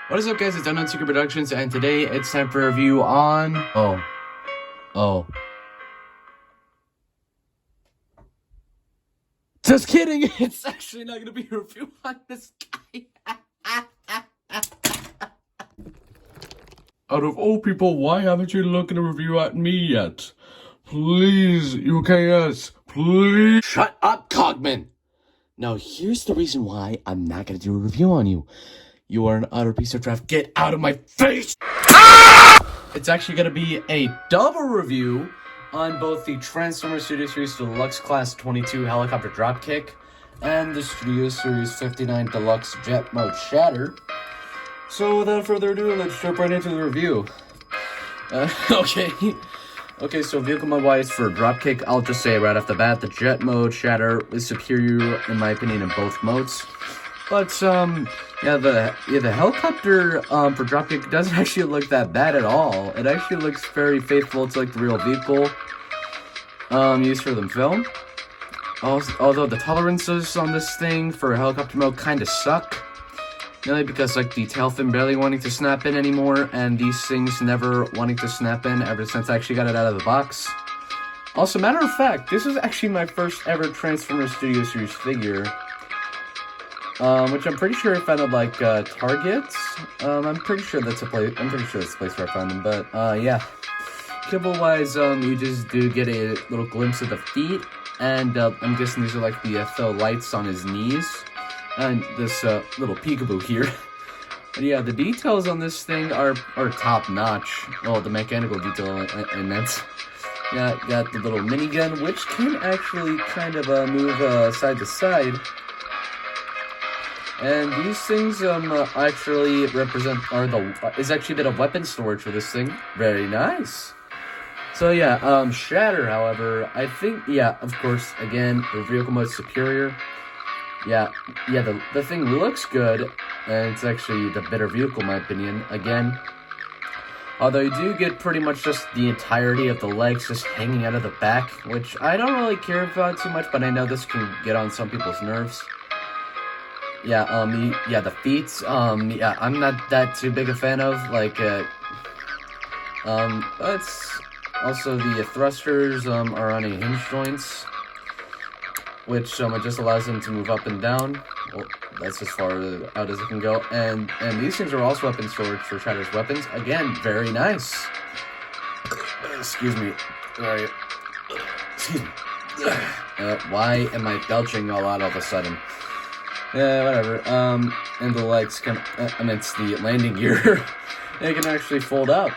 What is up, guys? It's Untitled Productions, and today it's time for a review on... Oh. Just kidding! It's actually not gonna be a review on this guy. Out of all people, why haven't you looked at a review at me yet? Please, UKS, please. Shut up, Cogman! Now, here's the reason why I'm not gonna do a review on you. You are an utter piece of trash. Get out of my face! It's actually gonna be a double review on both the Transformers Studio Series Deluxe Class 22 Helicopter Dropkick and the Studio Series 59 Deluxe Jet Mode Shatter. So without further ado, let's jump right into the review. Okay, so vehicle mode wise for Dropkick, I'll just say right off the bat, the Jet Mode Shatter is superior in my opinion in both modes. But the helicopter for Dropkick doesn't actually look that bad at all. It actually looks very faithful to like the real vehicle used for the film. Although the tolerances on this thing for helicopter mode kind of suck. Mainly because like the tail fin barely wanting to snap in anymore, and these things never wanting to snap in ever since I actually got it out of the box. Also, matter of fact, this is actually my first ever Transformers Studio Series figure. Which I'm pretty sure I found at like Target. I'm pretty sure that's a place. I'm pretty sure that's the place where I found them. But yeah, kibble wise, you just do get a little glimpse of the feet, and I'm guessing these are like the faux lights on his knees, and this little peekaboo here. But yeah, the details on this thing are top notch. Oh, the mechanical detail in that. Yeah, got the little minigun, which can actually kind of move side to side. And these things actually is actually a bit of weapon storage for this thing. Very nice. So yeah, Shatter, however, I think, yeah, of course, again, the vehicle mode is superior. Yeah, the thing looks good, and it's actually the better vehicle in my opinion, again. Although you do get pretty much just the entirety of the legs just hanging out of the back, which I don't really care about too much, but I know this can get on some people's nerves. Yeah, the feet, yeah, I'm not that too big a fan of, like, but also the thrusters, are on a hinge joints, which, it just allows them to move up and down. Well, that's as far out as it can go, and these things are also weapon storage for Shatter's weapons. Again, very nice. Excuse me. Alright. Excuse me. Why am I belching all out all of a sudden? Yeah, whatever. And the legs can, it's the landing gear. They can actually fold up.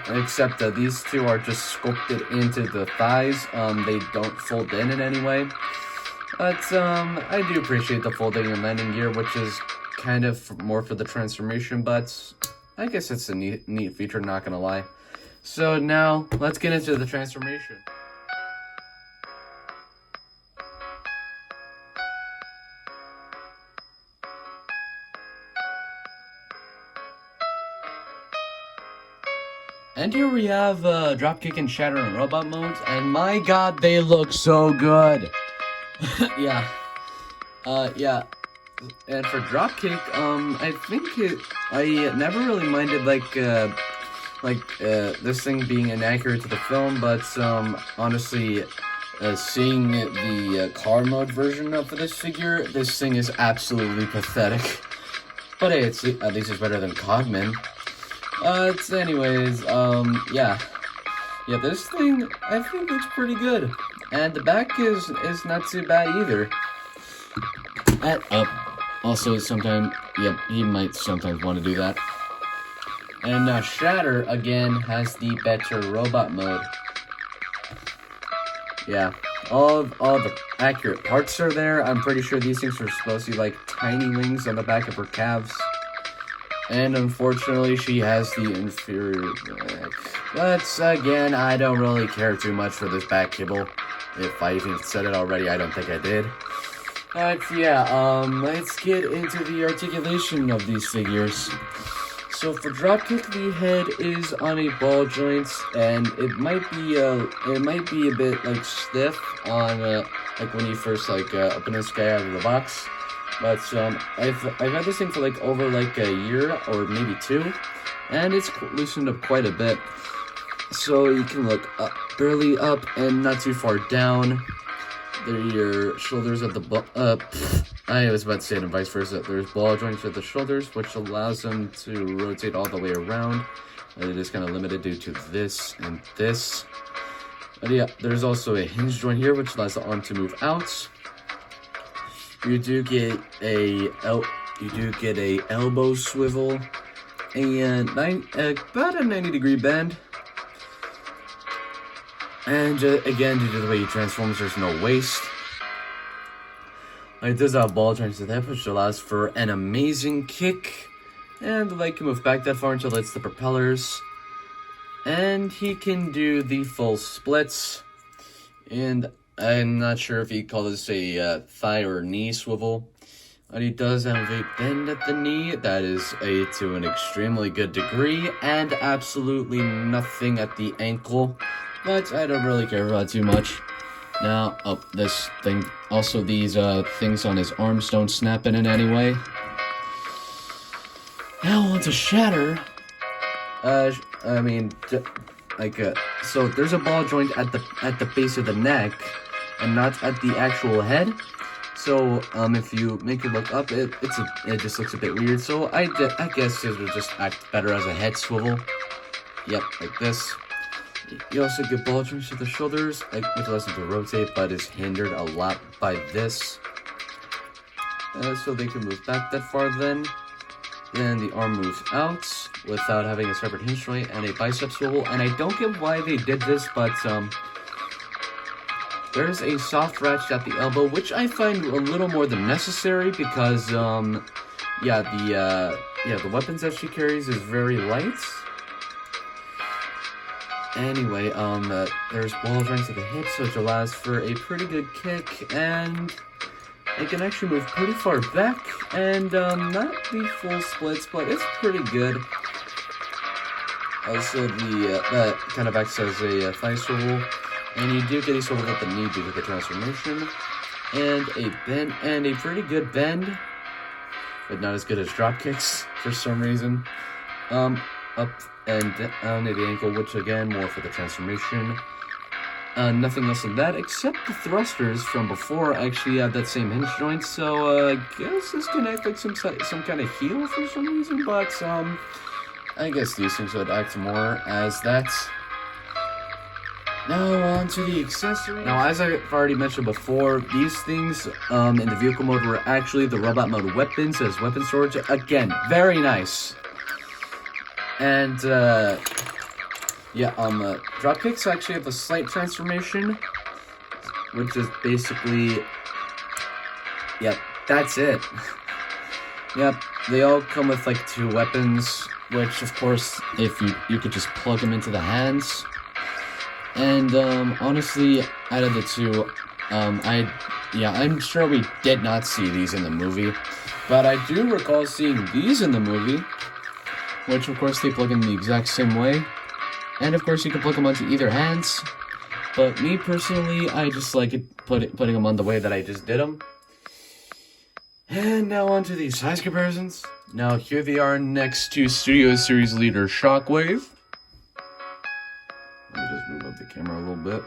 Except that these two are just sculpted into the thighs. They don't fold in any way. But, I do appreciate the folding and landing gear, which is kind of more for the transformation, but I guess it's a neat feature, not gonna lie. So now, let's get into the transformation. And here we have Dropkick and Shatter in robot modes, and my god, they look so good. Yeah. And for Dropkick, I think I never really minded this thing being inaccurate to the film, but honestly, seeing the car mode version of this figure, this thing is absolutely pathetic. But hey, at least it's better than Cogman. Anyways, yeah, this thing, I think looks pretty good, and the back is not too bad either. Also, sometimes, yeah, he might sometimes want to do that. And, Shatter, again, has the better robot mode. Yeah, all the accurate parts are there. I'm pretty sure these things are supposed to be like tiny wings on the back of her calves. And unfortunately, she has the inferior back. But again, I don't really care too much for this back kibble. If I even said it already, I don't think I did. But yeah, let's get into the articulation of these figures. So for Dropkick, the head is on a ball joint, and it might be a bit like stiff on like when you first open this guy out of the box. But I've had this thing for like over like a year or maybe 2, and it's loosened up quite a bit. So you can look up, barely up and not too far down. There are your shoulders at the I was about to say it and vice versa. There's ball joints at the shoulders, which allows them to rotate all the way around. But it is kind of limited due to this and this. But yeah, there's also a hinge joint here, which allows the arm to move out. You do get a elbow swivel and about a 90-degree bend. And again, due to the way he transforms, there's no waist. It does have ball joints to the hip, which allows for an amazing kick. And the leg can move back that far until it's the propellers. And he can do the full splits. And I'm not sure if he'd call this a thigh or knee swivel. But he does have a bend at the knee that is to an extremely good degree. And absolutely nothing at the ankle. But I don't really care about too much. Now, this thing. Also, these things on his arms don't snap in any way. Now on to Shatter. So there's a ball joint at the base of the neck, and not at the actual head. So if you make it look up, it just looks a bit weird. So I guess it would just act better as a head swivel. Yep, like this. You also get ball joints to the shoulders, which allows them to rotate, but is hindered a lot by this. So they can move back that far then. Then the arm moves out without having a separate hinge joint and a bicep swivel. And I don't get why they did this, but there's a soft ratchet at the elbow, which I find a little more than necessary because the weapons that she carries is very light. Anyway, there's ball joints at the hips, which allows for a pretty good kick, and it can actually move pretty far back, and not the full splits, but it's pretty good. Also, that kind of acts as a thigh swivel, and you do get a swivel at the knee due to the transformation, and a bend, and a pretty good bend, but not as good as drop kicks for some reason. Up and down at the ankle, which again, more for the transformation. Nothing else than that, except the thrusters from before actually have that same hinge joint, so I guess this can act like some kind of heel for some reason, but I guess these things would act more as that. Now on to the accessory. Now, as I've already mentioned before, these things in the vehicle mode were actually the robot mode weapons as weapon storage. Again, very nice. And dropkicks actually have a slight transformation, which is basically, yep, that's it. Yep, they all come with like 2 weapons, which of course, if you could just plug them into the hands. And honestly, out of the 2, I'm sure we did not see these in the movie, but I do recall seeing these in the movie, which of course they plug in the exact same way. And of course you can plug them onto either hands, but me personally, I just like it putting them on the way that I just did them. And now on to these size comparisons. Now here they are next to Studio Series leader Shockwave. Let me just move up the camera a little bit.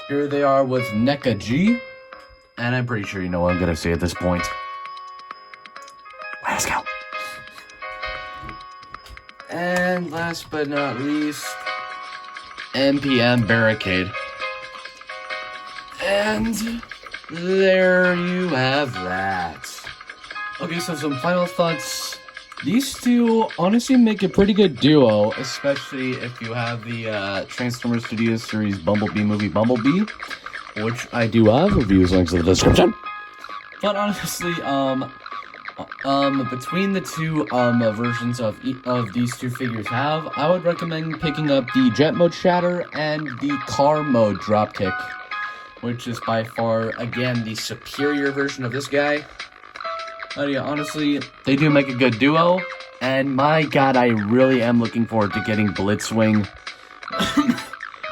Here they are with NECA G, and I'm pretty sure you know what I'm gonna say at this point. Let's go. And last but not least, NPM Barricade. And there you have that. Okay, so some final thoughts. These 2 honestly make a pretty good duo, especially if you have the Transformers Studio Series Bumblebee movie Bumblebee, which I do have. Reviews, links in the description. But honestly, between the 2 versions of these 2 figures I would recommend picking up the Jet Mode Shatter and the Car Mode Dropkick, which is by far, again, the superior version of this guy. But yeah, honestly, they do make a good duo, and my god, I really am looking forward to getting Blitzwing.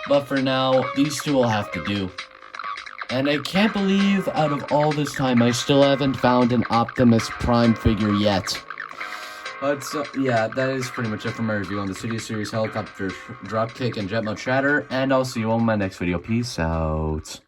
But for now, these 2 will have to do. And I can't believe out of all this time I still haven't found an Optimus Prime figure yet. But yeah, that is pretty much it for my review on the Studio Series Helicopter, Dropkick, and Jet Mode Shatter, and I'll see you on my next video. Peace out.